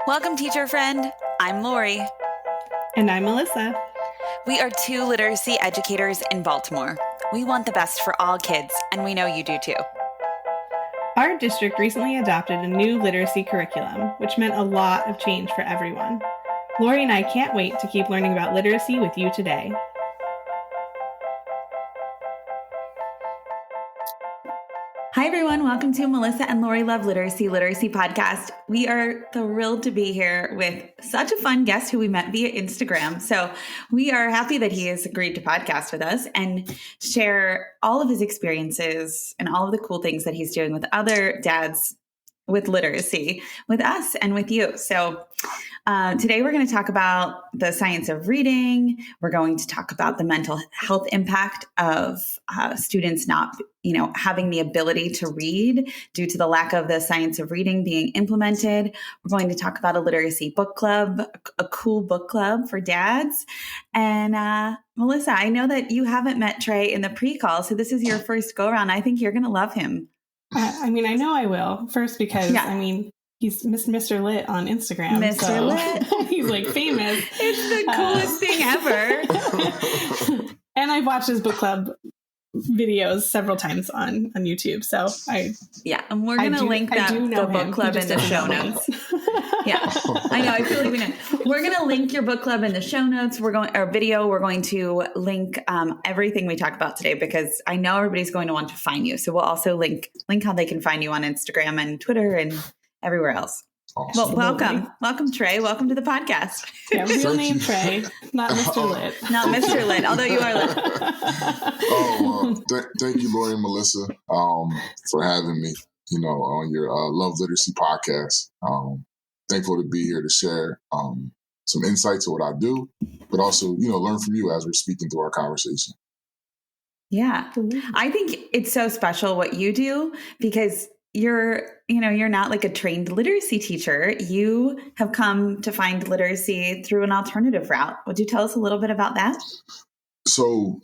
Welcome, teacher friend. I'm Lori. And I'm Melissa. We are two literacy educators in Baltimore. We want the best for all kids, and we know you do too. Our district recently adopted a new literacy curriculum, which meant a lot of change for everyone. Lori and I can't wait to keep learning about literacy with you today. Hi, everyone. Welcome to Melissa and Lori Love Literacy podcast. We are thrilled to be here with such a fun guest who we met via Instagram. So we are happy that he has agreed to podcast with us and share all of his experiences and all of the cool things that he's doing with other dads with literacy, with us and with you. So today we're going to talk about the science of reading. We're going to talk about the mental health impact of students not, having the ability to read due to the lack of the science of reading being implemented. We're going to talk about a literacy book club, a cool book club for dads. And Melissa, I know that you haven't met Trey in the pre-call, so this is your first go around. I think you're going to love him. I know I will. First, because, he's Mr. Lit on Instagram. Mr. Lit. He's like famous. It's the coolest thing ever. And I've watched his book club videos several times on YouTube. So and we're going to link the book club in the show notes. I know. I feel like we know. We're going to link your book club in the show notes. We're going to link everything we talk about today because I know everybody's going to want to find you. So we'll also link how they can find you on Instagram and Twitter and everywhere else. Awesome. Well, welcome, Trey. Welcome to the podcast. Yeah, real name Trey, not Mr. Lit. Not Mr. Lit, although you are lit. Thank you, Lori and Melissa, for having me, on your Love Literacy podcast. Thankful to be here to share some insight to what I do, but also, learn from you as we're speaking through our conversation. Yeah. I think it's so special what you do because you're not like a trained literacy teacher. You have come to find literacy through an alternative route. Would you tell us a little bit about that? So,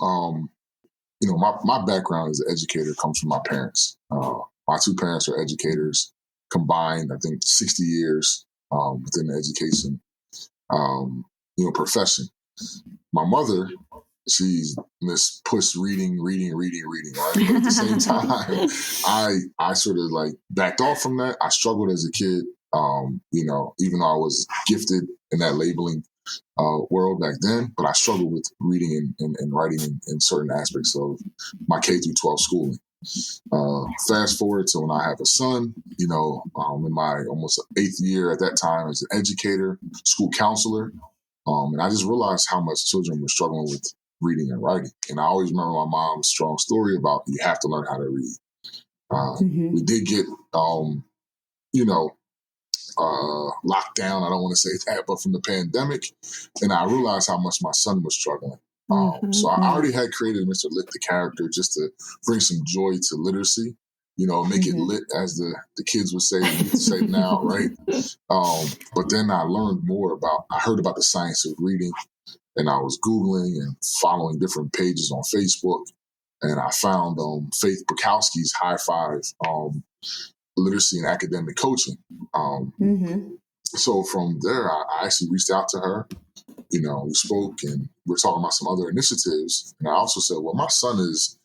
my background as an educator comes from my parents. My two parents are educators, combined, I think, 60 years within the education, profession. My mother, she's pushed reading, right? But at the same time, I sort of like backed off from that. I struggled as a kid, even though I was gifted in that labeling world back then, but I struggled with reading and writing in certain aspects of my K through 12 schooling. Fast forward to when I have a son, in my almost 8th year at that time as an educator, school counselor, and I just realized how much children were struggling with reading and writing. And I always remember my mom's strong story about you have to learn how to read. We did get, locked down. I don't want to say that, but from the pandemic. And I realized how much my son was struggling. So I already had created Mr. Lit, the character, just to bring some joy to literacy, make it lit, as the kids would say now, right? But then I learned more I heard about the science of reading, and I was Googling and following different pages on Facebook, and I found Faith Bukowski's High Five Literacy and Academic Coaching. So from there, I actually reached out to her. We spoke and we're talking about some other initiatives. And I also said, well, my son is,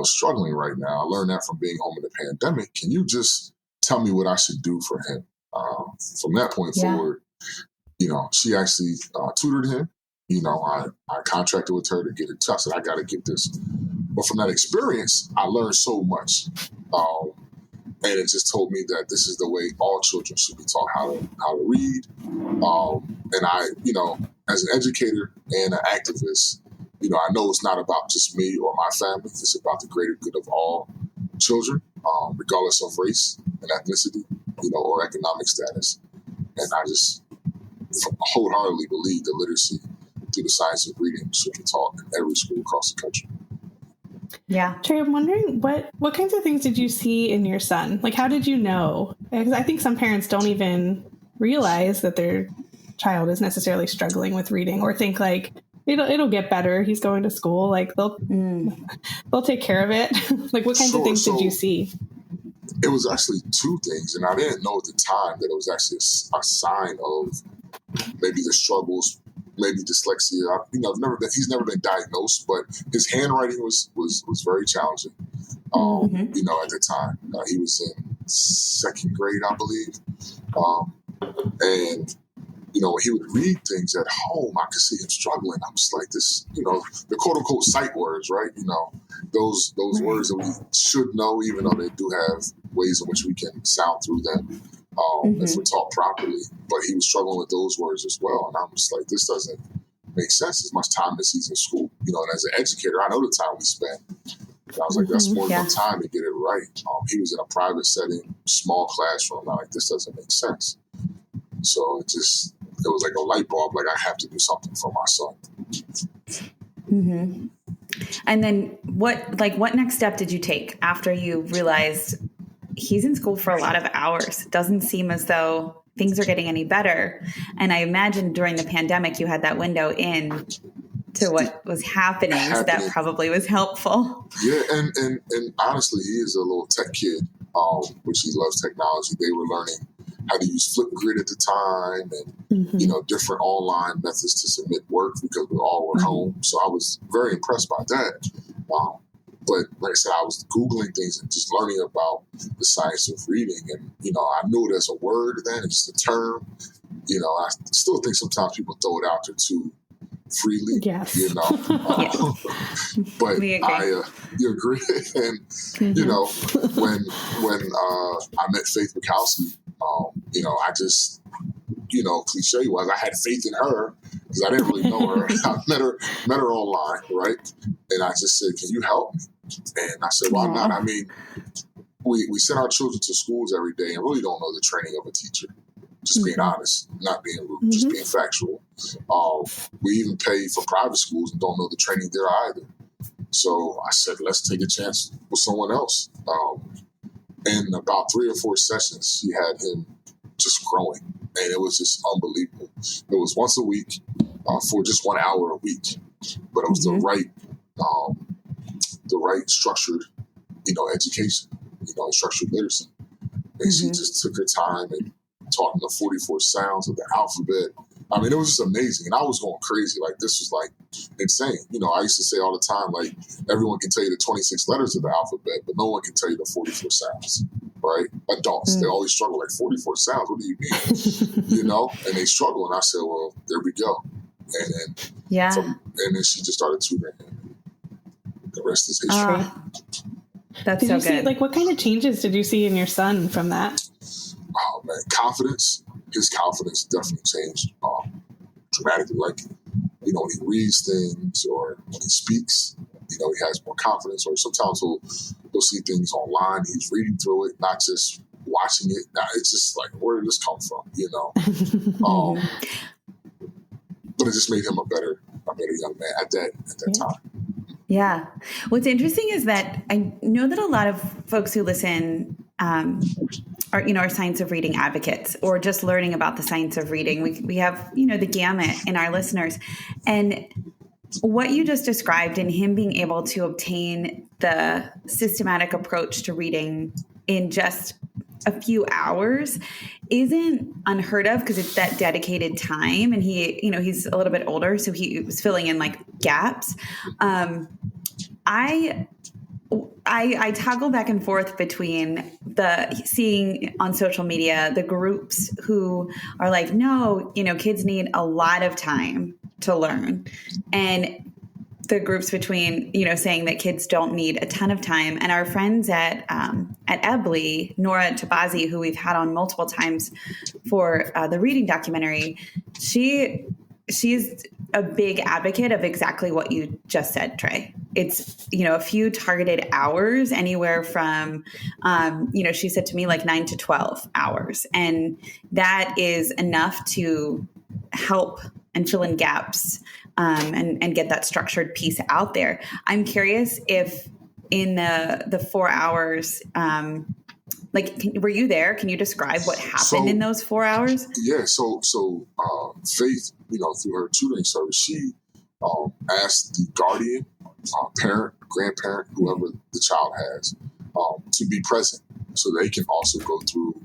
struggling right now. I learned that from being home in the pandemic. Can you just tell me what I should do for him? From that point forward, she actually tutored him. I contracted with her to get in touch. I got to get this. But from that experience, I learned so much. And it just told me that this is the way all children should be taught how to read. And I, as an educator and an activist, I know it's not about just me or my family. It's about the greater good of all children, regardless of race and ethnicity, or economic status. And I just wholeheartedly believe that literacy through the science of reading should be taught in every school across the country. Yeah. Trey, I'm wondering what kinds of things did you see in your son? Like, how did you know? Because I think some parents don't even realize that their child is necessarily struggling with reading, or think like it'll get better. He's going to school. Like they'll take care of it. Like, what kinds of things did you see? It was actually two things, and I didn't know at the time that it was actually a sign of maybe the struggles, maybe dyslexia. He's never been diagnosed, but his handwriting was very challenging. At the time, he was in second grade, I believe, and when he would read things at home, I could see him struggling. I was like, this, the quote unquote sight words, right? Those words that we should know, even though they do have ways in which we can sound through them if we're taught properly. But he was struggling with those words as well. And I'm just like, this doesn't make sense as much time as he's in school. And as an educator, I know the time we spend. And I was like, that's more than enough time to get it right. He was in a private setting, small classroom. I'm like, this doesn't make sense. So it was like a light bulb. Like, I have to do something for my son. Mm-hmm. And then what next step did you take after you realized he's in school for a lot of hours? It doesn't seem as though things are getting any better. And I imagine during the pandemic, you had that window in to what was happening. So that probably was helpful. Yeah. And honestly, he is a little tech kid, which he loves technology. They were learning how to use Flipgrid at the time and, different online methods to submit work because we all were home. So I was very impressed by that. But like I said, I was Googling things and just learning about the science of reading. And, I knew it as a word then, it's just a term. I still think sometimes people throw it out there too freely, yes. But you agree. And, when I met Faith Bukowski, I just, cliche was I had faith in her because I didn't really know her. I met her online, right? And I just said, can you help me? And I said, why not? I mean, we send our children to schools every day and really don't know the training of a teacher. Just being honest, not being rude, just being factual. We even pay for private schools and don't know the training there either. So I said, let's take a chance with someone else. In about 3 or 4 sessions, she had him just growing. And it was just unbelievable. It was once a week for just 1 hour a week. But it was the right structured, education, structured literacy. And she just took her time and taught him the 44 sounds of the alphabet. I mean, it was just amazing. And I was going crazy. Like, this was like insane. I used to say all the time, like, everyone can tell you the 26 letters of the alphabet, but no one can tell you the 44 sounds, right? Adults, they always struggle, like, 44 sounds, what do you mean? And they struggle. And I said, well, there we go. And then she just started tutoring him. The rest is history. That's so good. What kind of changes did you see in your son from that? Oh, man, confidence. His confidence definitely changed dramatically. Like, when he reads things or when he speaks, he has more confidence. Or sometimes he'll see things online. He's reading through it, not just watching it. Now, it's just like, where did this come from? But it just made him a better young man at that time. Yeah. What's interesting is that I know that a lot of folks who listen are science of reading advocates or just learning about the science of reading. We have, the gamut in our listeners. And what you just described in him being able to obtain the systematic approach to reading in just a few hours isn't unheard of because it's that dedicated time. And he's a little bit older, so he was filling in like gaps. I toggle back and forth between seeing on social media the groups who are like, no, kids need a lot of time to learn, and the groups between, saying that kids don't need a ton of time. And our friends at Ebley, Nora Tabazi, who we've had on multiple times for the reading documentary, she's a big advocate of exactly what you just said, Trey. It's, a few targeted hours, anywhere from, she said to me like 9 to 12 hours. And that is enough to help and fill in gaps and get that structured piece out there. I'm curious if in the 4 hours, were you there? Can you describe what happened in those 4 hours? Yeah. So Faith, through her tutoring service, she asked the guardian, parent, grandparent, whoever the child has, to be present. so they can also go through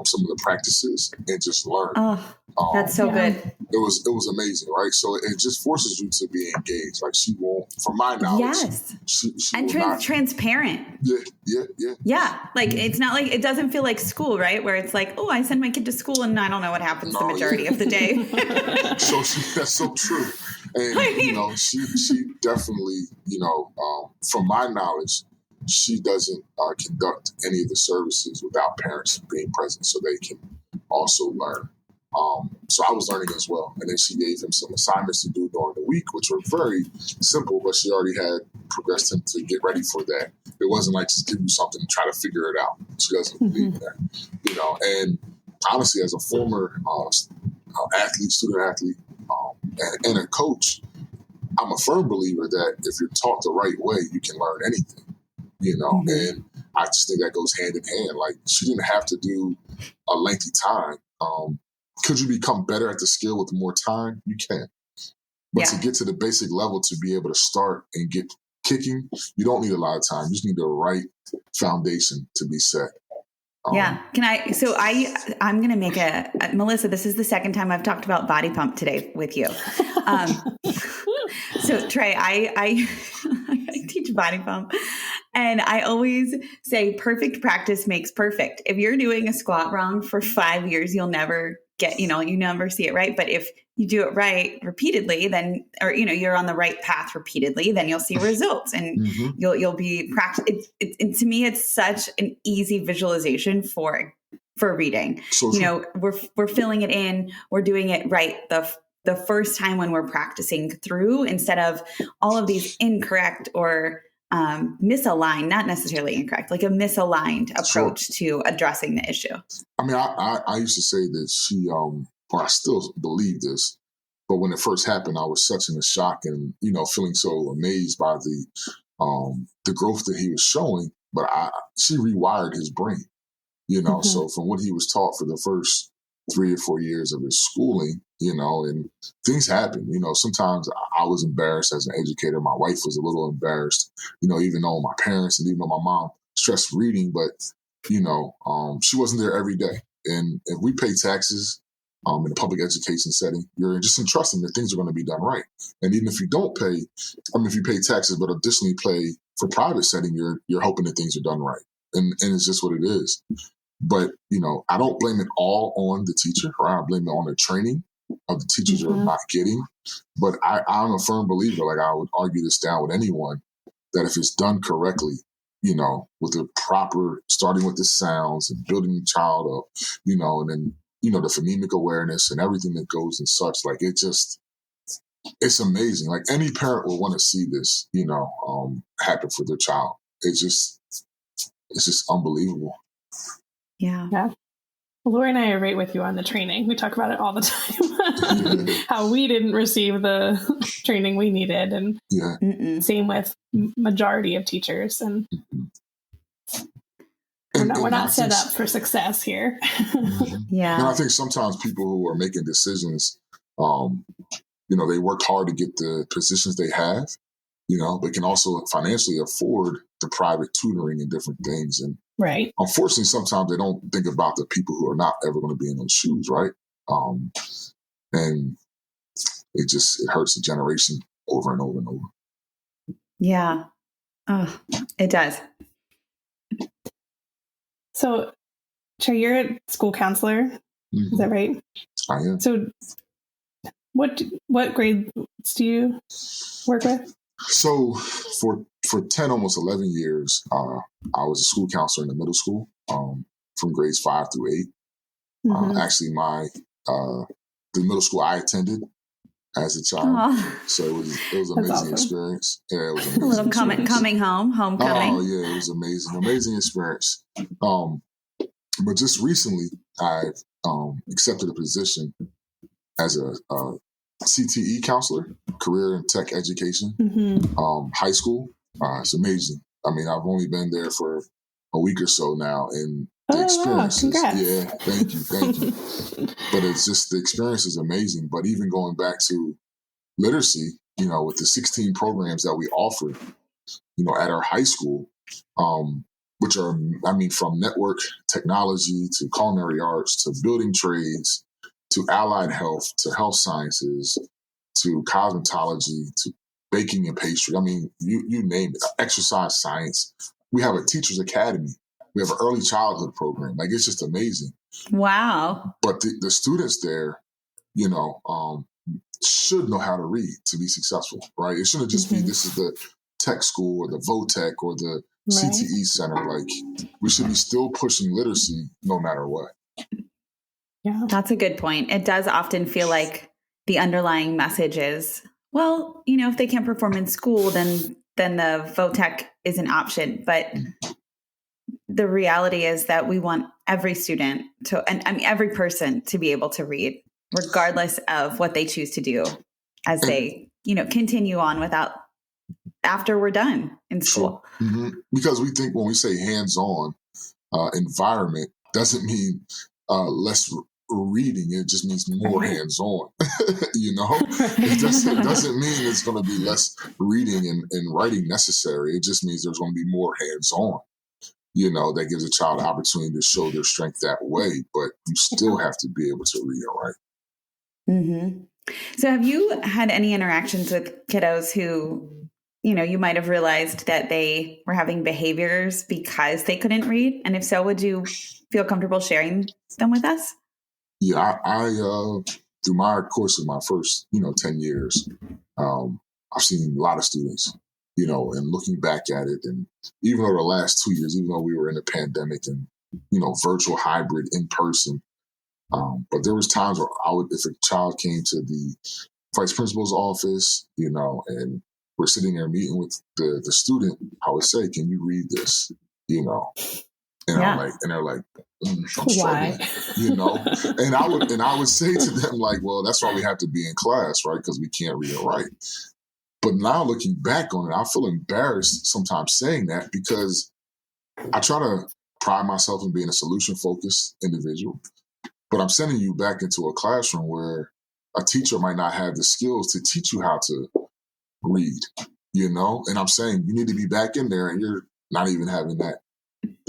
some of the practices and just learn. Oh, that's so good. It was amazing, right? So it just forces you to be engaged. Like she won't, from my knowledge, yes, she and transparent. Yeah. Like it's not like, it doesn't feel like school, right? Where it's like, oh, I send my kid to school and I don't know what happens the majority of the day. So that's so true. And she definitely, from my knowledge, she doesn't conduct any of the services without parents being present, so they can also learn. So I was learning as well. And then she gave him some assignments to do during the week, which were very simple, but she already had progressed him to get ready for that. It wasn't like just give you something and try to figure it out. She doesn't believe in that, and honestly, as a former student athlete, and a coach, I'm a firm believer that if you're taught the right way, you can learn anything, and I just think that goes hand in hand. Like, she didn't have to do a lengthy time. Could you become better at the skill with more time? You can. But to get to the basic level, to be able to start and get kicking, you don't need a lot of time. You just need the right foundation to be set. I'm going to make Melissa, this is the second time I've talked about body pump today with you. So Trey, I teach body pump, and I always say perfect practice makes perfect. If you're doing a squat wrong for 5 years, you'll never get, you never see it right. But if you do it right repeatedly, then, or, you're on the right path repeatedly, then you'll see results, and you'll be practice. To me, it's such an easy visualization for reading. So we're filling it in, we're doing it right the first time when we're practicing through, instead of all of these incorrect or misaligned, not necessarily incorrect, like a misaligned approach to addressing the issue. I mean, I used to say that she, or I still believe this, but when it first happened, I was such in a shock and, feeling so amazed by the growth that he was showing, but she rewired his brain, so from what he was taught for the first 3 or 4 years of his schooling, and things happen. Sometimes I was embarrassed as an educator. My wife was a little embarrassed, even though my parents and even though my mom stressed reading, but, she wasn't there every day. And if we pay taxes in a public education setting, you're just entrusting that things are going to be done right. And even if you don't pay, if you pay taxes, but additionally pay for private setting, you're hoping that things are done right. And it's just what it is. But, I don't blame it all on the teacher, or I blame it on the training of the teachers are not getting. But I'm a firm believer, like I would argue this down with anyone, that if it's done correctly, with the proper, starting with the sounds and building the child up, and then, the phonemic awareness and everything that goes and such, like it's amazing. Like any parent will want to see this, happen for their child. It's just unbelievable. Yeah. Lori and I are right with you on the training. We talk about it all the time. How we didn't receive the training we needed, and same with majority of teachers. And we're not set up for success here. And I think sometimes people who are making decisions, they work hard to get the positions they have, but can also financially afford the private tutoring and different things. And right. Unfortunately, sometimes they don't think about the people who are not ever going to be in those shoes, right? And it hurts the generation over and over and over. Yeah. Oh, it does. So, Trey, you're a school counselor. Is that right? I am. So what grades do you work with? So for 10, almost 11 years, I was a school counselor in the middle school, from grades 5 through 8. Actually, the middle school I attended as a child, so it was an amazing experience. Yeah, it was amazing. A little coming home, homecoming. Oh yeah, it was amazing experience. But just recently, I've accepted a position as a CTE counselor, career and tech education, high school. It's amazing. I mean, I've only been there for a week or so now, and the experiences. Yeah, thank you. But it's just, the experience is amazing. But even going back to literacy, with the 16 programs that we offer, at our high school, which are, I mean, from network technology to culinary arts to building trades to allied health to health sciences to cosmetology to baking and pastry. I mean, you name it, exercise science. We have a teacher's academy. We have an early childhood program. Like, it's just amazing. Wow. But the students there, you know, should know how to read to be successful, right? It shouldn't just be, this is the tech school or the VOTEC or the CTE center. Like, we should be still pushing literacy no matter what. Yeah. That's a good point. It does often feel like the underlying message is, well, you know, if they can't perform in school, then the VOTEC is an option. But the reality is that we want every student to, and I mean, every person to be able to read, regardless of what they choose to do as they, you know, continue on after we're done in school. Sure. Mm-hmm. Because we think when we say hands-on environment, doesn't mean less reading. It just means more hands-on. You know, it doesn't mean it's going to be less reading and writing necessary. It just means there's going to be more hands-on. You know, that gives a child an opportunity to show their strength that way, but you still have to be able to read and write. Mm-hmm. So have you had any interactions with kiddos who, you know, you might have realized that they were having behaviors because they couldn't read? And if so, would you feel comfortable sharing them with us? Yeah, I through my course of my first, 10 years, I've seen a lot of students, and looking back at it, and even over the last 2 years, even though we were in a pandemic and, virtual, hybrid, in person, but there was times where if a child came to the vice principal's office, and we're sitting there meeting with the student, I would say, "Can you read this?" And they're like, I'm struggling, and I would say to them, like, well, that's why we have to be in class, right? Because we can't read and write. But now looking back on it, I feel embarrassed sometimes saying that, because I try to pride myself in being a solution-focused individual, but I'm sending you back into a classroom where a teacher might not have the skills to teach you how to read, and I'm saying you need to be back in there, and you're not even having the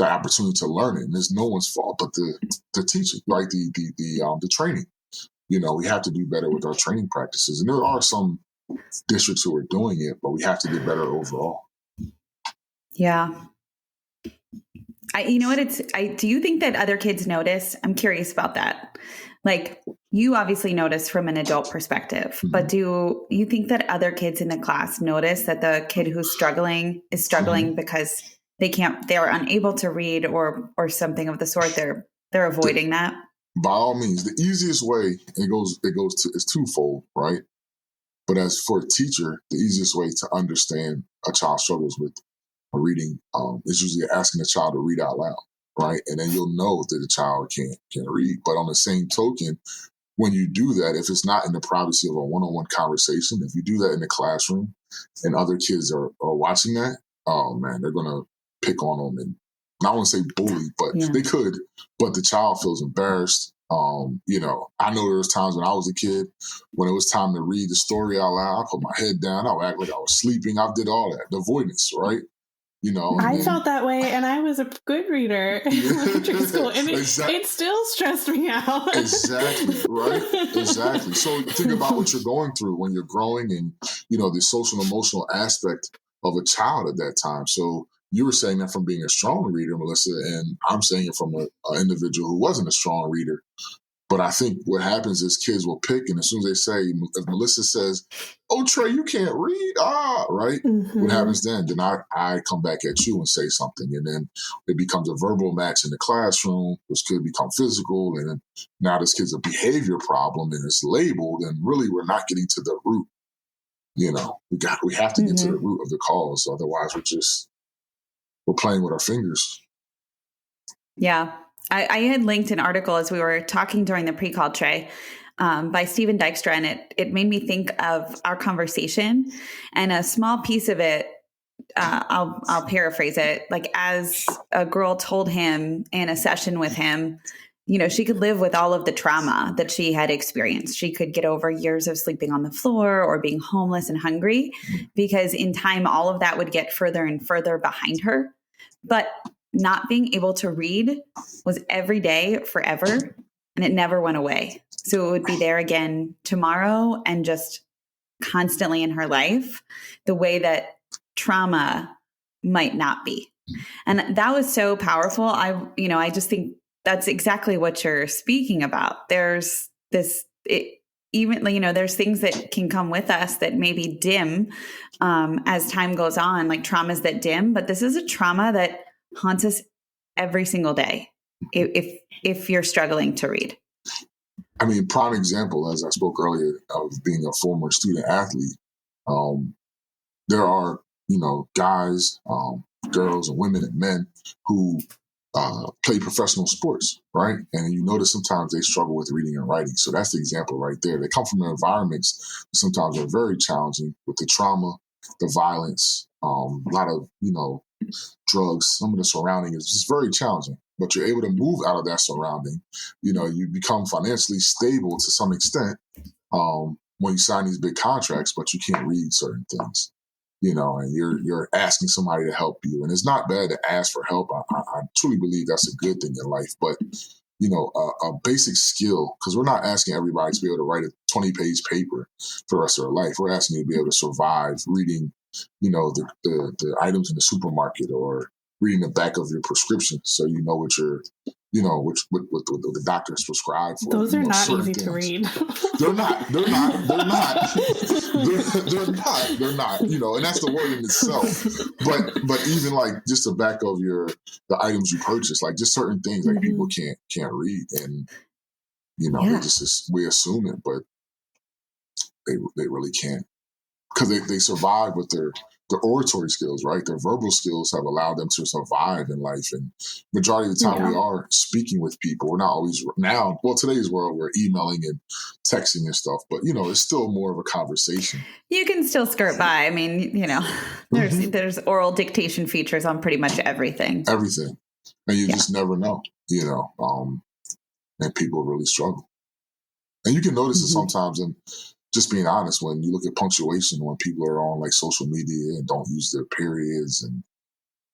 opportunity to learn it. And it's no one's fault but the teaching, right? The training. We have to do better with our training practices. And there are some districts who are doing it, but we have to get better overall. Yeah. Do you think that other kids notice? I'm curious about that. Like, you obviously notice from an adult perspective, mm-hmm. but do you think that other kids in the class notice that the kid who's struggling is struggling mm-hmm. because they're unable to read or something of the sort? They're avoiding that? By all means, the easiest way, it's twofold, right? But as for a teacher, the easiest way to understand a child struggles with reading is usually asking the child to read out loud, right? And then you'll know that the child can't read. But on the same token, when you do that, if it's not in the privacy of a one-on-one conversation, if you do that in the classroom and other kids are watching that, oh man, they're going to pick on them, and I don't want to say bully, but they could. But the child feels embarrassed. I know there was times when I was a kid, when it was time to read the story out loud, I put my head down, I would act like I was sleeping. I did all that, the avoidance, right? I felt that way, and I was a good reader in elementary school, and it still stressed me out. Exactly, right? Exactly. So think about what you're going through when you're growing, and the social and emotional aspect of a child at that time. So you were saying that from being a strong reader, Melissa, and I'm saying it from an individual who wasn't a strong reader. But I think what happens is kids will pick, and as soon as they say, if Melissa says, "Oh, Trey, you can't read," right? Mm-hmm. What happens then? Then I come back at you and say something, and then it becomes a verbal match in the classroom, which could become physical, and then now this kid's a behavior problem, and it's labeled, and really we're not getting to the root. We have to get to the root of the cause, otherwise we're playing with our fingers. Yeah. I had linked an article as we were talking during the pre-call, Trey, by Stephen Dykstra, and it made me think of our conversation, and a small piece of it, I'll paraphrase it, like, as a girl told him in a session with him, she could live with all of the trauma that she had experienced. She could get over years of sleeping on the floor or being homeless and hungry, because in time, all of that would get further and further behind her. But not being able to read was every day forever, and it never went away. So it would be there again tomorrow and just constantly in her life, the way that trauma might not be. And that was so powerful. I just think that's exactly what you're speaking about. There's this, there's things that can come with us that maybe dim as time goes on, like traumas that dim, but this is a trauma that haunts us every single day if you're struggling to read. I mean, prime example, as I spoke earlier, of being a former student athlete. There are, guys, girls and women and men who play professional sports, right? And you notice sometimes they struggle with reading and writing. So that's the example right there. They come from environments that sometimes are very challenging with the trauma, the violence, a lot of, drugs. Some of the surrounding is just very challenging. But you're able to move out of that surrounding. You become financially stable to some extent when you sign these big contracts, but you can't read certain things. And you're asking somebody to help you. And it's not bad to ask for help. I truly believe that's a good thing in life. But, a basic skill, because we're not asking everybody to be able to write a 20-page paper for the rest of their life. We're asking you to be able to survive reading, the items in the supermarket or reading the back of your prescription so you know what you're what the doctor is prescribed for. Those are not easy things. To read. They're not. They're not. And that's the word in itself. But even like just the back of the items you purchase, like just certain things like people can't read, and we assume it, but they really can't, because they survive with their oratory skills, right? Their verbal skills have allowed them to survive in life. And majority of the time we are speaking with people. We're not always now, today's world, we're emailing and texting and stuff, but it's still more of a conversation. You can still skirt by. I mean, there's oral dictation features on pretty much everything. Everything. And you just never know, and people really struggle. And you can notice it sometimes in just being honest, when you look at punctuation, when people are on like social media and don't use their periods, and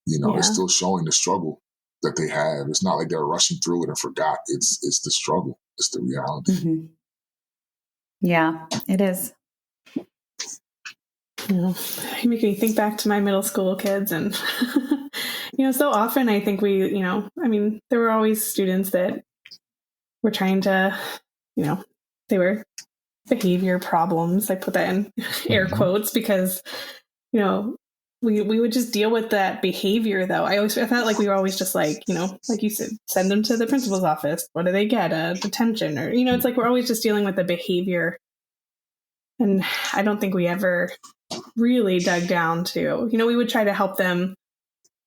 it's still showing the struggle that they have. It's not like they're rushing through it and forgot. It's the struggle. It's the reality. Mm-hmm. Yeah, it is. You make me think back to my middle school kids, and so often I think there were always students that were trying to, they were behavior problems. I put that in air quotes because, we would just deal with that behavior though. I felt like we were always just like, like you said, send them to the principal's office. What do they get? A detention? Or, it's like we're always just dealing with the behavior. And I don't think we ever really dug down to, we would try to help them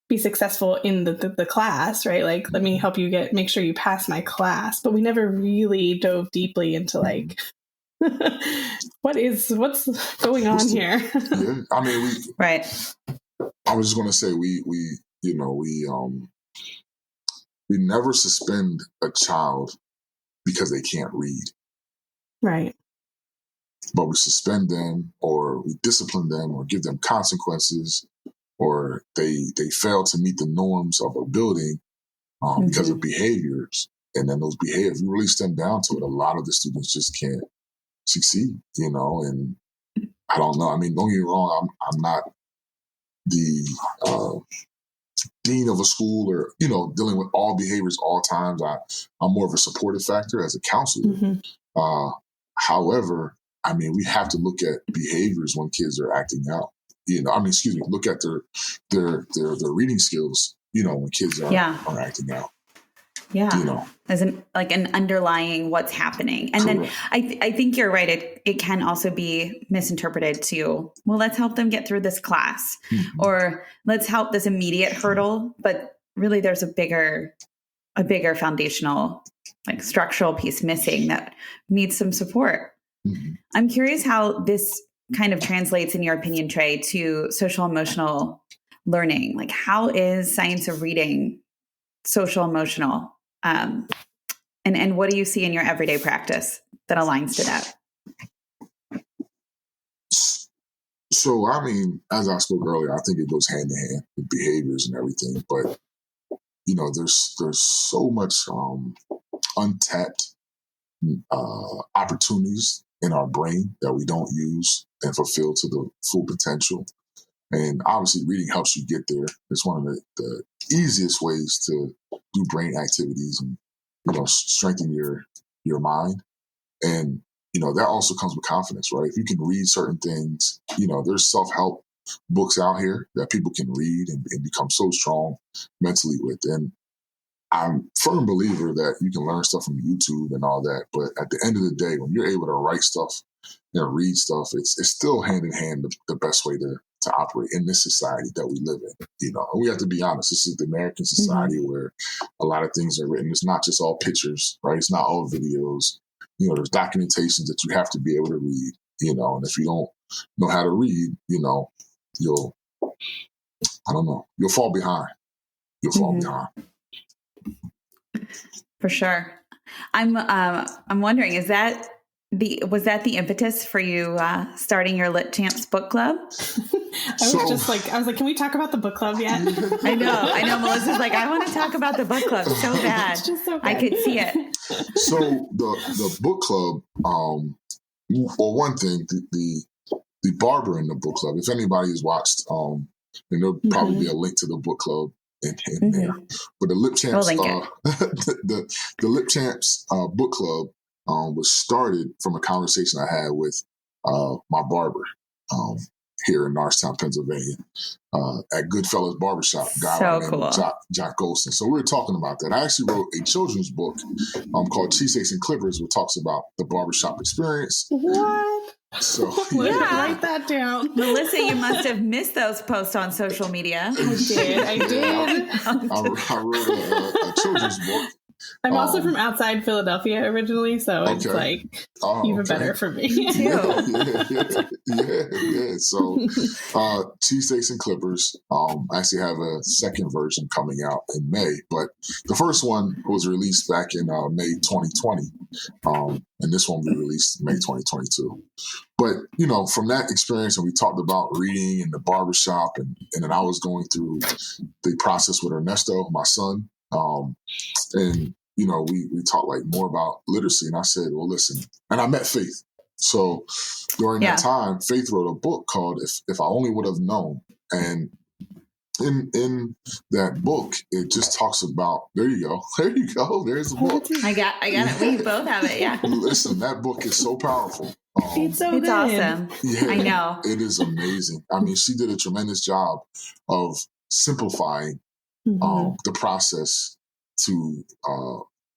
be successful in the class, right? Like, let me help you make sure you pass my class. But we never really dove deeply into like, what's going on here? Yeah, I mean, right. I was just going to say we never suspend a child because they can't read, right? But we suspend them, or we discipline them, or give them consequences, or they fail to meet the norms of a building because of behaviors, and then those behaviors, we release them down to it. A lot of the students just can't succeed, and I don't know. I mean, don't get me wrong, I'm not the dean of a school or, dealing with all behaviors all times. I'm more of a supportive factor as a counselor. However, I mean, we have to look at behaviors when kids are acting out. Look at their reading skills, when kids are acting out. Yeah. As an underlying what's happening. And Correct. Then I think you're right. It can also be misinterpreted to, well, let's help them get through this class or let's help this immediate hurdle. But really there's a bigger foundational, like structural piece missing that needs some support. Mm-hmm. I'm curious how this kind of translates, in your opinion, Trey, to social emotional learning. Like, how is science of reading social emotional? And what do you see in your everyday practice that aligns to that? So, I mean, as I spoke earlier, I think it goes hand in hand with behaviors and everything. But there's so much untapped opportunities in our brain that we don't use and fulfill to the full potential. And obviously reading helps you get there. It's one of the easiest ways to do brain activities and, strengthen your mind. And, that also comes with confidence, right? If you can read certain things, there's self-help books out here that people can read and become so strong mentally with. And I'm a firm believer that you can learn stuff from YouTube and all that. But at the end of the day, when you're able to write stuff, read stuff, it's still hand in hand the best way to operate in this society that we live in. And we have to be honest. This is the American society where a lot of things are written. It's not just all pictures, right? It's not all videos. There's documentations that you have to be able to read. And if you don't know how to read, you'll fall behind. You'll fall behind. For sure. I'm wondering, was that the impetus for you starting your Lit Champs book club? I was like, can we talk about the book club yet? I know. Melissa's like, I want to talk about the book club so bad. It's just so bad. I could see it. So the book club, one thing, the barber in the book club, if anybody has watched, then there'll probably be a link to the book club in there. But the Lip Champs, the Lip Champs book club was started from a conversation I had with my barber here in Norristown, Pennsylvania, at Goodfellas Barbershop. So cool. Jock Golston. So we were talking about that. I actually wrote a children's book called Cheesesteaks and Clippers, which talks about the barbershop experience. What? So write that down. Melissa, you must have missed those posts on social media. I did. I wrote a children's book. I'm also from outside Philadelphia originally, so it's like even better for me. Me too. Yeah. So, Cheesesteaks and Clippers. I actually have a second version coming out in May, but the first one was released back in May 2020, and this one will be released May 2022. But from that experience, and we talked about reading in the barbershop, and then I was going through the process with Ernesto, my son. And we talked like more about literacy, and I said, well, listen, and I met Faith. So during that time, Faith wrote a book called If I Only Would Have Known. And in that book, it just talks about, there's the book. I got it. We both have it. Yeah. Listen, that book is so powerful. It's awesome. Yeah, I know. It is amazing. I mean, she did a tremendous job of simplifying the process to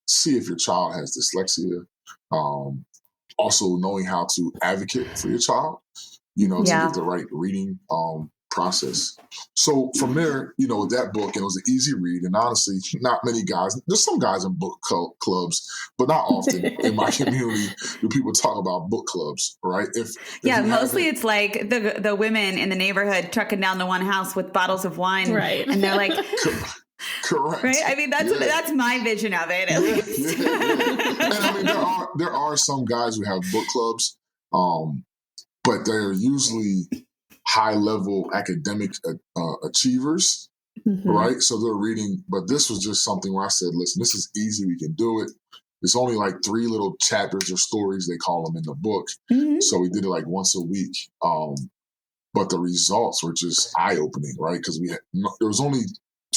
see if your child has dyslexia. Also knowing how to advocate for your child, to get the right reading process. So from there, with that book, and it was an easy read. And honestly, not many guys, there's some guys in book clubs, but not often in my community do people talk about book clubs, right? Mostly it's like the women in the neighborhood trucking down to one house with bottles of wine. Right. And they're like... Correct. Right? I mean, that's my vision of it, at least. And I mean, there are some guys who have book clubs, but they're usually high-level academic achievers, right? So they're reading, but this was just something where I said, listen, this is easy. We can do it. It's only like 3 little chapters or stories, they call them in the book. So we did it like once a week. But the results were just eye-opening, right? Because there was only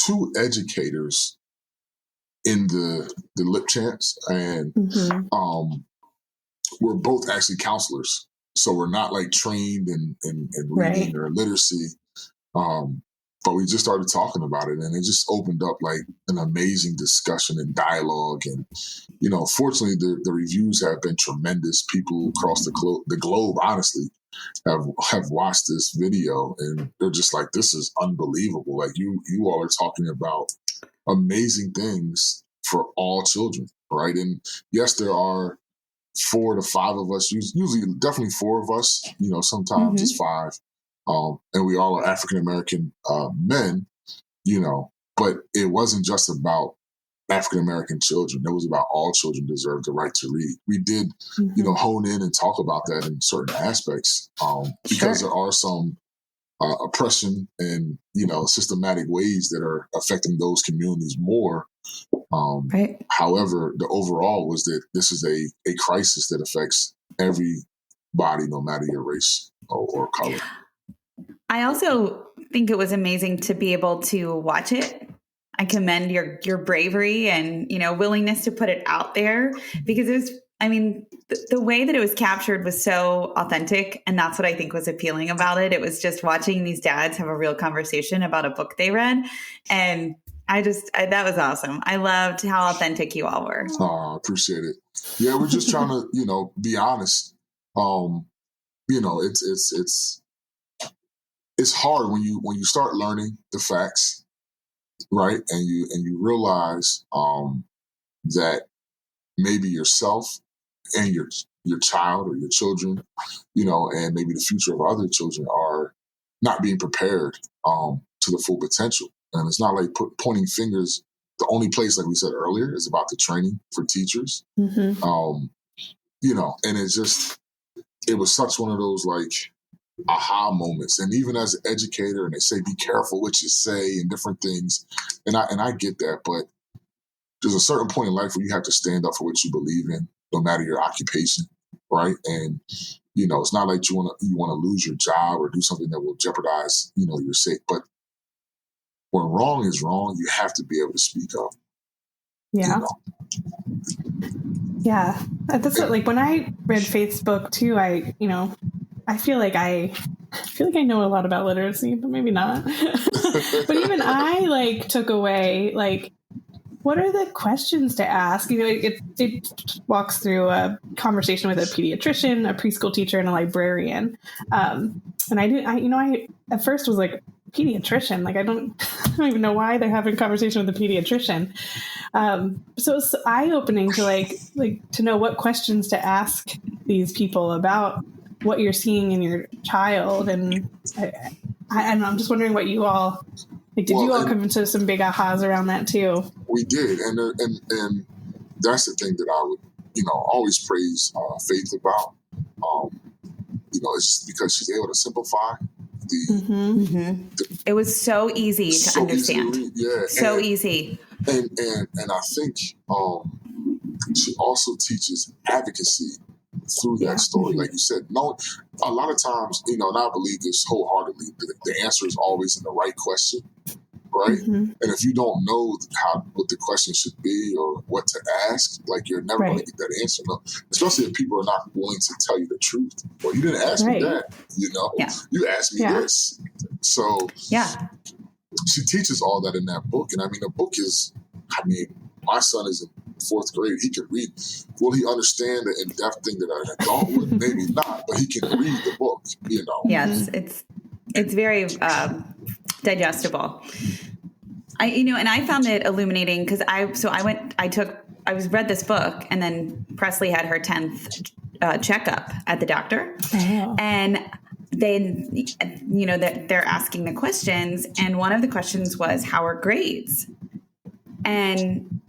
2 educators in the Lip Champs, and we're both actually counselors. So we're not like trained in reading or literacy. But we just started talking about it, and it just opened up like an amazing discussion and dialogue. And, fortunately, the reviews have been tremendous. People across the globe, honestly, have watched this video, and they're just like, this is unbelievable. Like you all are talking about amazing things for all children, right? And yes, there are 4 to 5 of us, usually definitely 4 of us, sometimes it's 5. And we all are African-American men, but it wasn't just about African-American children. It was about all children deserve the right to read. We did, hone in and talk about that in certain aspects because there are some oppression and, systematic ways that are affecting those communities more. Right. However, the overall was that this is a crisis that affects everybody, no matter your race or color. I also think it was amazing to be able to watch it. I commend your bravery and, willingness to put it out there, because it was, the way that it was captured was so authentic. And that's what I think was appealing about it. It was just watching these dads have a real conversation about a book they read. And that was awesome. I loved how authentic you all were. Oh, I appreciate it. Yeah, we're just trying to, be honest. It's hard when you start learning the facts, right? And you realize that maybe yourself and your child or your children, and maybe the future of other children are not being prepared to the full potential. And it's not like pointing fingers. The only place, like we said earlier, is about the training for teachers. Mm-hmm. And it was such one of those like aha moments. And even as an educator, and they say, be careful what you say and different things. And I get that, but there's a certain point in life where you have to stand up for what you believe in, no matter your occupation, right? And, it's not like you want to lose your job or do something that will jeopardize, your sake. But when wrong is wrong, you have to be able to speak up. Yeah. Yeah. That's what, like when I read Faith's book too, I feel like I know a lot about literacy, but maybe not. But even I took away what are the questions to ask? It walks through a conversation with a pediatrician, a preschool teacher, and a librarian. And I at first was like, pediatrician, I don't even know why they're having a conversation with a pediatrician. So it's eye-opening to to know what questions to ask these people about what you're seeing in your child. And I'm just wondering what you all did. You all come into some big ahas around that too? We did, and that's the thing that I would always praise Faith about. It's because she's able to simplify. It was so easy to understand. Easy. And I think she also teaches advocacy through that story. Like you said, a lot of times, and I believe this wholeheartedly, the answer is always in the right question, right? Mm-hmm. And if you don't know what the question should be or what to ask, you're never going to get that answer. No, especially if people are not willing to tell you the truth. Well, you didn't ask me that, you asked me this. So she teaches all that in that book. And the book is, my son is in 4th grade. He can read. Will he understand the in-depth thing that an adult would? Maybe not, but he can read the book, Yes, it's very digestible. I found it illuminating because I read this book, and then Presley had her 10th checkup at the doctor, and then they're asking the questions, and one of the questions was, how are grades? And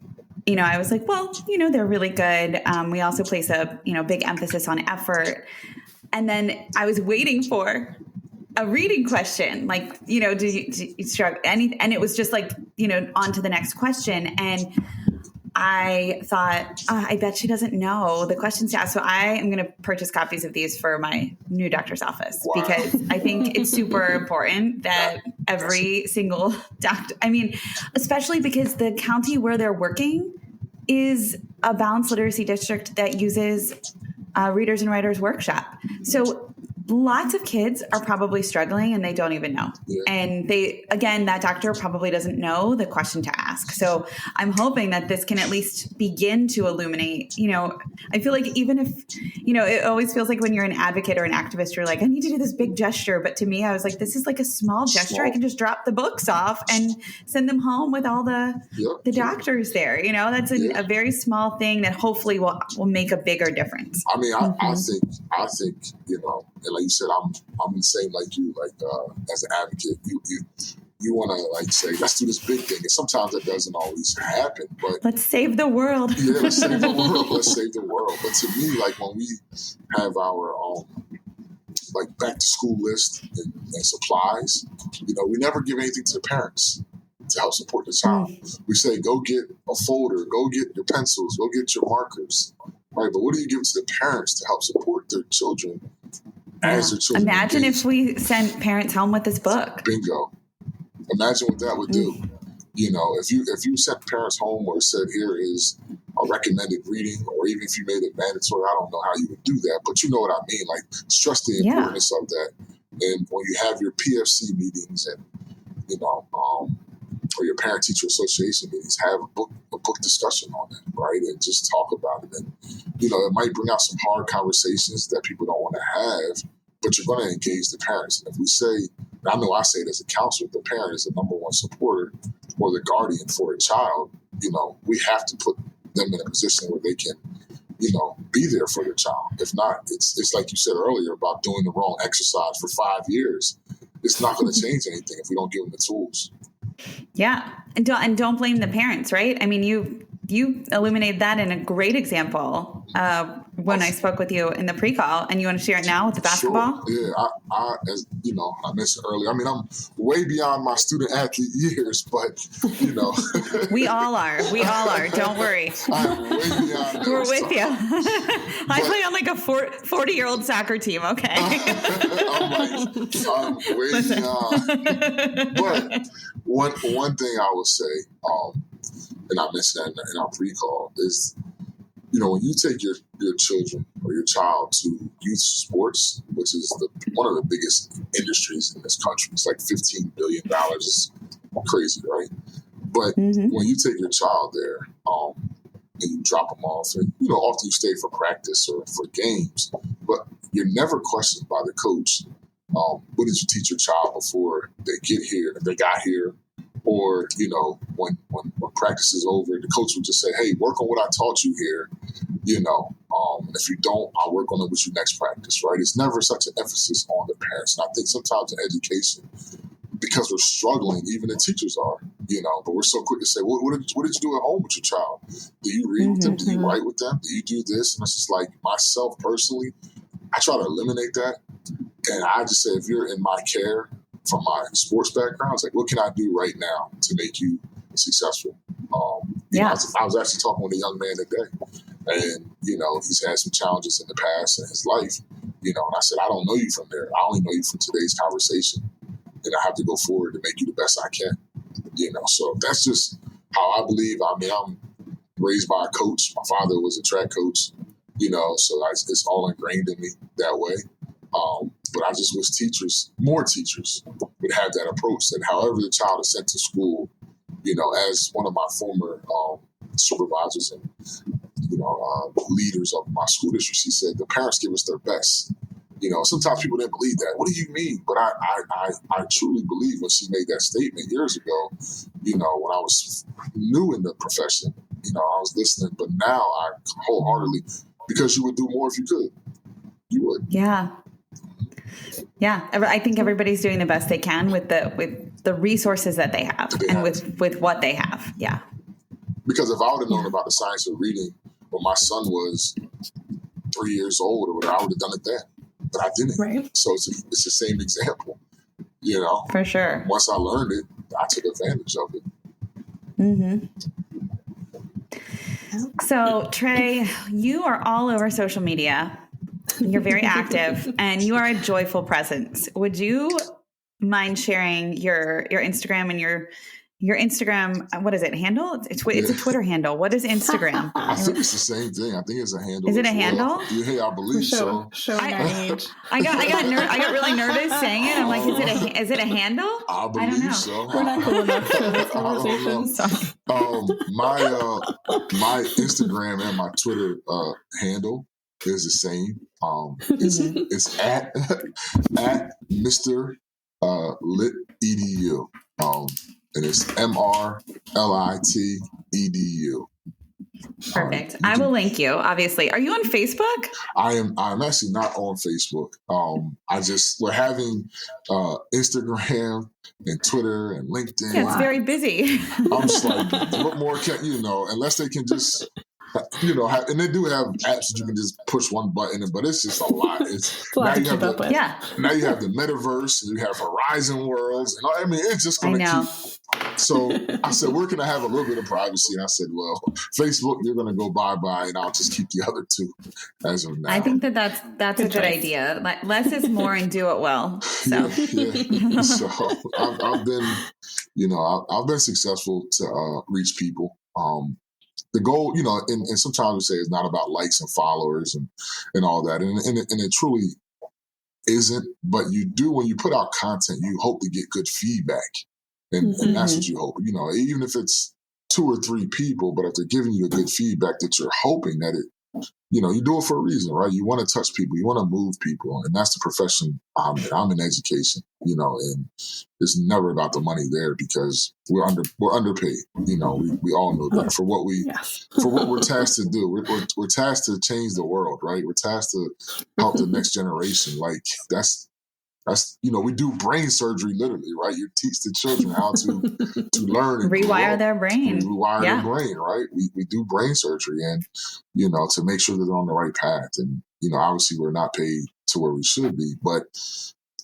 I was like, well, they're really good. We also place a big emphasis on effort. And then I was waiting for a reading question, do you struggle? And it was just on to the next question. And I thought, I bet she doesn't know the questions to ask. So I am going to purchase copies of these for my new doctor's office, because I think it's super important that every single doctor, especially because the county where they're working is a balanced literacy district that uses Readers and Writers Workshop. So lots of kids are probably struggling and they don't even know. Yeah. And that doctor probably doesn't know the question to ask. So I'm hoping that this can at least begin to illuminate, I feel like even if, it always feels like when you're an advocate or an activist, you're like, I need to do this big gesture. But to me, I was like, this is like a small gesture. I can just drop the books off and send them home with all the doctors there. That's a very small thing that hopefully will make a bigger difference. I think, and like you said, I'm the same like you, as an advocate, you want to say, let's do this big thing. And sometimes that doesn't always happen, but let's save the world. Yeah, let's save the world. Let's save the world. But to me, when we have our like back to school list and supplies, we never give anything to the parents to help support the child. We say, go get a folder, go get your pencils, go get your markers, right? But what do you give to the parents to help support their children as their children? Imagine if we sent parents home with this book. Bingo. Imagine what that would do. If you sent parents home or said, here is a recommended reading, or even if you made it mandatory, I don't know how you would do that, but you know what I mean, like stress the importance of that. And when you have your PFC meetings and, or your parent-teacher association meetings, have a book discussion on that, right? And just talk about it. And, it might bring out some hard conversations that people don't want to have, but you're going to engage the parents. And if we say, and I know I say it as a counselor, the parent is the number one supporter or the guardian for a child, we have to put them in a position where they can, be there for their child. If not, it's like you said earlier about doing the wrong exercise for 5 years. It's not going to change anything if we don't give them the tools. Yeah. And don't blame the parents, right? I mean, you illuminated that in a great example when I spoke with you in the pre-call, and you want to share it now with the basketball? Sure. Yeah, I as I mentioned earlier, I mean, I'm way beyond my student athlete years, but we all are. Don't worry. I'm way beyond. We're with you. I play on like a 40-year-old soccer team. Okay. I'm way beyond. But one thing I would say, and I mentioned that in our pre-call, is when you take your children or your child to youth sports, which is one of the biggest industries in this country, it's like $15 billion. It's crazy, right? But when you take your child there and you drop them off, and often you stay for practice or for games, but you're never questioned by the coach. What did you teach your child before they get here? If they got here, or when practice is over, the coach will just say, "Hey, work on what I taught you here." And if you don't, I'll work on it with you next practice. Right? It's never such an emphasis on the parents, and I think sometimes in education, because we're struggling, even the teachers are, but we're so quick to say, what did you do at home with your child? Do you read with them? Do you write with them? Do you do this? And it's just like, myself personally, I try to eliminate that. And I just say, if you're in my care from my sports background, it's like, what can I do right now to make you successful? I was actually talking with a young man today, and, he's had some challenges in the past in his life, and I said, I don't know you from there. I only know you from today's conversation, and I have to go forward to make you the best I can, so that's just how I believe. I mean, I'm raised by a coach. My father was a track coach, so it's all ingrained in me that way. But I just wish more teachers would have that approach, that however the child is sent to school, as one of my former supervisors and, leaders of my school district, she said, the parents give us their best. Sometimes people didn't believe that. What do you mean? But I truly believe when she made that statement years ago, when I was new in the profession, I was listening, but now I wholeheartedly, because you would do more if you could. You would. Yeah. Yeah. I think everybody's doing the best they can with the resources that they have with what they have. Yeah. Because if I would have known about the science of reading when my son was 3 years old or whatever, I would have done it then. But I didn't. Right. So it's the same example, For sure. Once I learned it, I took advantage of it. So, Trey, you are all over social media. You're very active and you are a joyful presence. Would you mind sharing your Instagram and your Instagram, what is it, handle? It's a Twitter handle. What is Instagram? I think it's the same thing. I think it's a handle. Is it a handle? Yeah, I believe so. I got really nervous saying it. I'm like, is it a handle? I believe so. We're not cool enough for this conversation. My Instagram and my Twitter handle is the same. It's at Mr. Lit Edu. And it's MRLIT-EDU. Perfect. I will link you, obviously. Are you on Facebook? I'm actually not on Facebook. We're having Instagram and Twitter and LinkedIn. Yeah, it's very busy. I'm just like, what more can, unless they can just and they do have apps that you can just push one button, but it's just a lot. It's a lot to keep up with. Yeah. Now you have the metaverse, and you have Horizon Worlds, and I mean, it's just going to keep. So I said, where can I have a little bit of privacy? And I said, well, Facebook, you're going to go bye-bye, and I'll just keep the other two as of now. I think that's a good idea. Like, less is more and do it well. So, yeah. So I've been, I've been successful to reach people. The goal, and sometimes we say it's not about likes and followers and all that. And it truly isn't. But you do, when you put out content, you hope to get good feedback. And that's what you hope, even if it's 2 or 3 people, but if they're giving you the good feedback that you're hoping that it, you do it for a reason, right? You want to touch people, you want to move people. And that's the profession I'm in. I'm in education, and it's never about the money there because we're underpaid. We all know that for what we're tasked to do. We're tasked to change the world, right? We're tasked to help the next generation. Like that's, we do brain surgery literally, right? You teach the children how to learn and rewire their brain. Rewire their brain, right? We do brain surgery and, to make sure that they're on the right path. And, obviously we're not paid to where we should be, but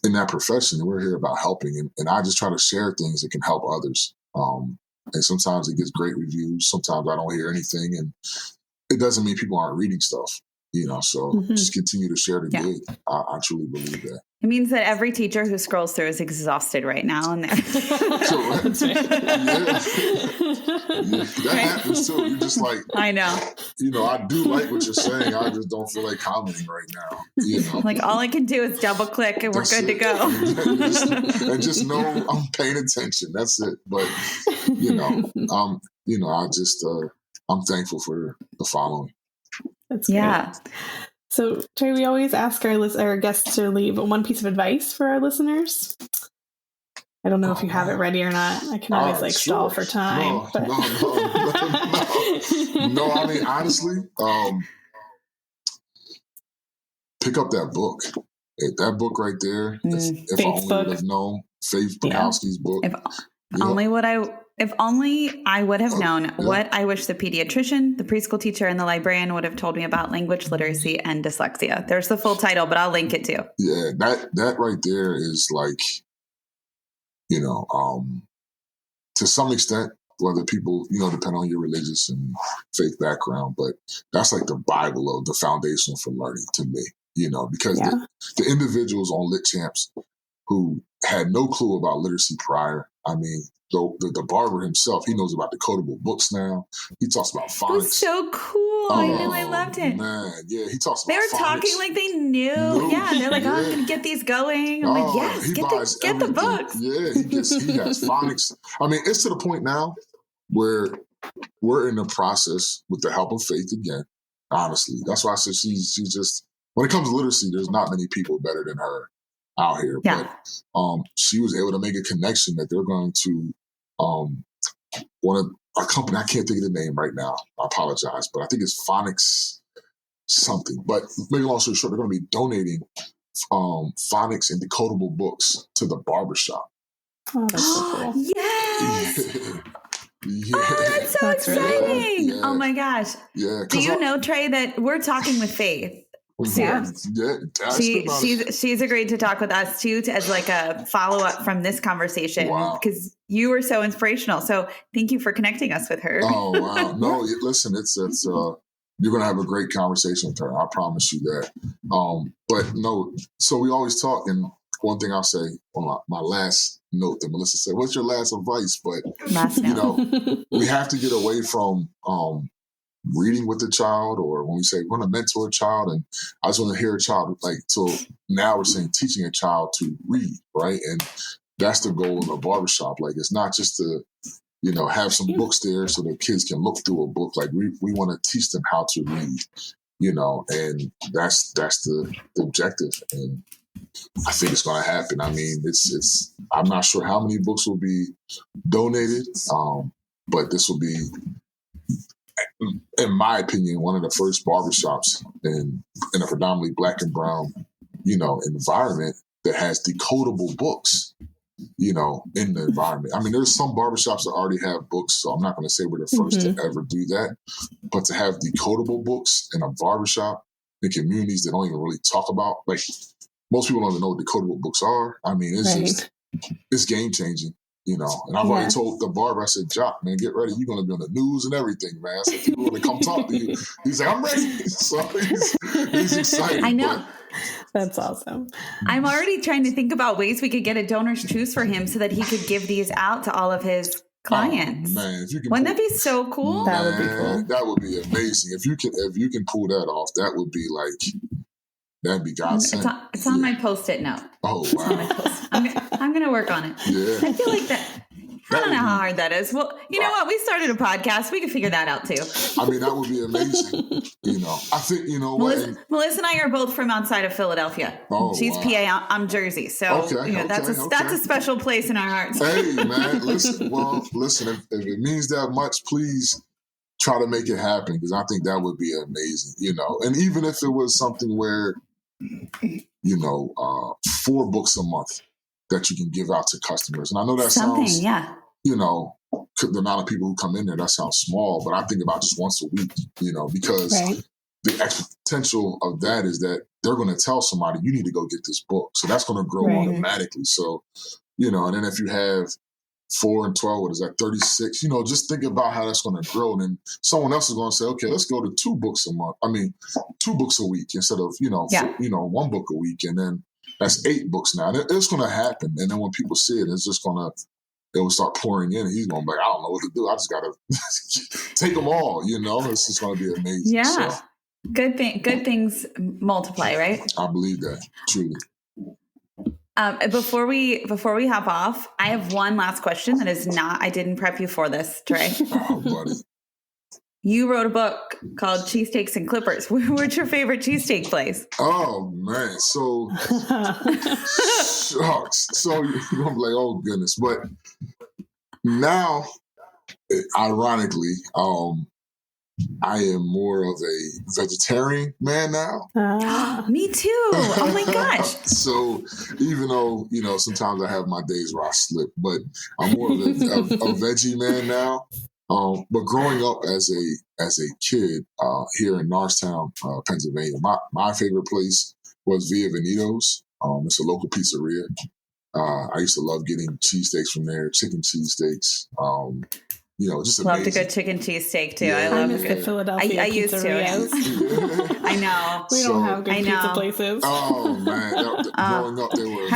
in that profession, we're here about helping. And I just try to share things that can help others. And sometimes it gets great reviews. Sometimes I don't hear anything. And it doesn't mean people aren't reading stuff, so just continue to share the good. I truly believe that. It means that every teacher who scrolls through is exhausted right now. And that happens too. You're just like, I know. I do like what you're saying. I just don't feel like commenting right now. Like all I can do is double click and we're good to go. and just know I'm paying attention. That's it. But, I'm thankful for the following. That's great. So, Trey, we always ask our guests to leave one piece of advice for our listeners. I don't know if you have it ready or not. I can always stall for time. No. No, I mean, honestly, pick up that book. That book right there. If I only would have known. Faith Bukowski's book. If only I would have known what I wish the pediatrician, the preschool teacher, and the librarian would have told me about language literacy and dyslexia. There's the full title, but I'll link it too. Yeah, that right there is like, to some extent, whether people, depend on your religious and faith background, but that's like the Bible of the foundation for learning to me, because the individuals on Lit Champs who had no clue about literacy prior, I mean, the barber himself, he knows about decodable books now. He talks about phonics. It was so cool. I really loved it. Man, yeah, he talks about They were phonics. Talking like they knew. Yeah, they're like, I'm going to get these going. I'm like, yes, get the books. Yeah, he has phonics. I mean, it's to the point now where we're in the process with the help of Faith again, honestly. That's why I said she's just, when it comes to literacy, there's not many people better than her out here. Yeah. But she was able to make a connection that they're going to one of a company, I can't think of the name right now. I apologize, but I think it's Phonics something. But maybe long story short, they're going to be donating phonics and decodable books to the barbershop. Oh, that's so cool. Yes! Yeah. Oh, that's so exciting! Really cool. Oh my gosh! Yeah. Do you know, Trey, that we're talking with Faith? She's agreed to talk with us too, as like a follow-up from this conversation because you were so inspirational. So thank you for connecting us with her. Oh wow! No, listen, it's you're gonna have a great conversation with her. I promise you that. But no, so we always talk, and one thing I'll say on my last note that Melissa said, "What's your last advice?" But we have to get away from reading with the child, or when we say we're going to mentor a child, and I just want to hear a child, like, so now we're saying teaching a child to read, right? And that's the goal in a barbershop. Like, it's not just to, have some books there so the kids can look through a book. Like, we want to teach them how to read, and that's the objective. And I think it's going to happen. I mean, it's I'm not sure how many books will be donated, but this will be, in my opinion, one of the first barbershops in a predominantly Black and brown, environment that has decodable books. in the environment. I mean, there's some barbershops that already have books, so I'm not going to say we're the first to ever do that. But to have decodable books in a barbershop in communities that don't even really talk about, like, most people don't even know what decodable books are. I mean, it's it's game changing. And I've already told the barber, I said, Jock, man, get ready. You're going to be on the news and everything, man. I said, people want to come talk to you. He's like, I'm ready. So he's excited. I know. That's awesome. I'm already trying to think about ways we could get a donor's choose for him so that he could give these out to all of his clients. Man, if you can Wouldn't that be so cool? That would be cool. That would be amazing. If you can pull that off, that would be like, that'd be God sent. It's on my Post-it note. Oh, wow. I'm going to work on it. Yeah. I feel like that. I don't know how hard that is. Well, you know what? We started a podcast. We can figure that out too. I mean, that would be amazing. I think, Melissa and I are both from outside of Philadelphia. Oh, She's wow. PA. I'm Jersey. So that's a special place in our hearts. Hey, man, listen, if it means that much, please try to make it happen, because I think that would be amazing, And even if it was something where, 4 books a month that you can give out to customers. And I know that sounds, the amount of people who come in there, that sounds small, but I think about just once a week, because the potential of that is that they're going to tell somebody, you need to go get this book. So that's going to grow automatically. So, and then if you have 4 and 12, what is that, 36? Just think about how that's going to grow. And then someone else is going to say, okay, let's go to 2 books a month. 2 books a week instead of, 1 book a week. And then that's 8 books now. And it's going to happen. And then when people see it, it's just going to, it will start pouring in, and he's going to be like, I don't know what to do. I just got to take them all, It's just going to be amazing. Yeah. So, good things multiply, right? I believe that, truly. Before we hop off, I have one last question that is not, I didn't prep you for this, Trey. Oh, buddy. You wrote a book called Cheesesteaks and Clippers. What's your favorite cheesesteak place? Oh, man. So, shucks. So you're going to be like, oh, goodness. But now, ironically, I am more of a vegetarian man now. Me too. Oh, my gosh. So even though, sometimes I have my days where I slip, but I'm more of a veggie man now. But growing up as a kid here in Norristown, Pennsylvania, my favorite place was Via Venito's. It's a local pizzeria. I used to love getting cheesesteaks from there, chicken cheesesteaks. Just amazing. Loved a good chicken cheesesteak too. Yeah. I love the Philadelphia I used to. Yeah. I know. We don't have good pizza places. Oh man, growing up they were.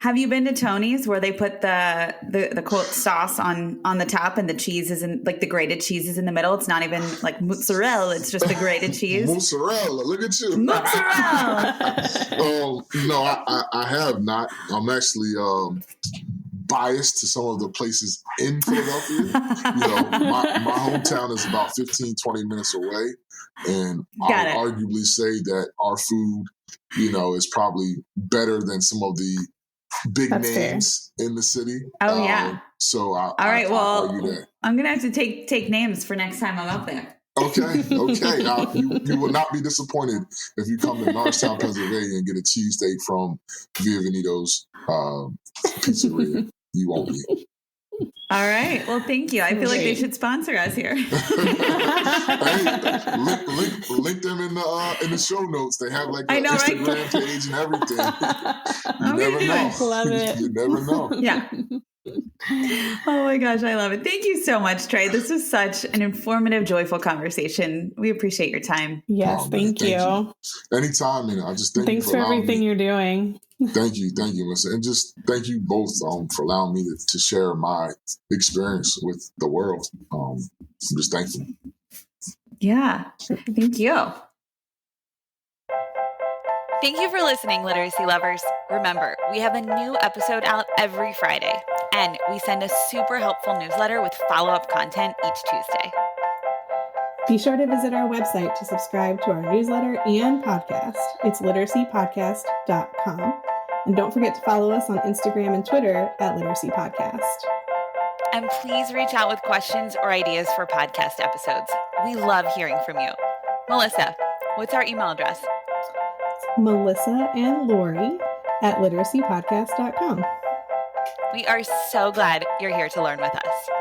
Have you been to Tony's where they put the quote sauce on the top and the cheese is in, like, the grated cheese is in the middle? It's not even like mozzarella; it's just the grated cheese. Mozzarella, look at you. Mozzarella. No, I have not. I'm actually biased to some of the places in Philadelphia. My hometown is about 15, 20 minutes away, and I'll arguably say that our food, is probably better than some of the big names in the city. Oh, yeah. So all right. Well, argue that. I'm gonna have to take names for next time I'm up there. Okay. You will not be disappointed if you come to Norristown, Pennsylvania, and get a cheesesteak from Via Venito's pizzeria. You won't be. All right. Well, thank you. I feel like they should sponsor us here. Hey, link them in the show notes. They have like an Instagram page and everything. You never know. Love it. You never know. Yeah. Oh my gosh, I love it. Thank you so much, Trey. This was such an informative, joyful conversation. We appreciate your time. Yes, thank you. Anytime, I just thanks for everything you're doing. Thank you, Melissa, and just thank you both for allowing me to share my experience with the world. I'm just thankful. Yeah, thank you. Thank you for listening, literacy lovers. Remember, we have a new episode out every Friday, and we send a super helpful newsletter with follow-up content each Tuesday. Be sure to visit our website to subscribe to our newsletter and podcast. It's literacypodcast.com. And don't forget to follow us on Instagram and Twitter at Literacy Podcast. And please reach out with questions or ideas for podcast episodes. We love hearing from you. Melissa, what's our email address? Melissa and Lori at literacypodcast.com. We are so glad you're here to learn with us.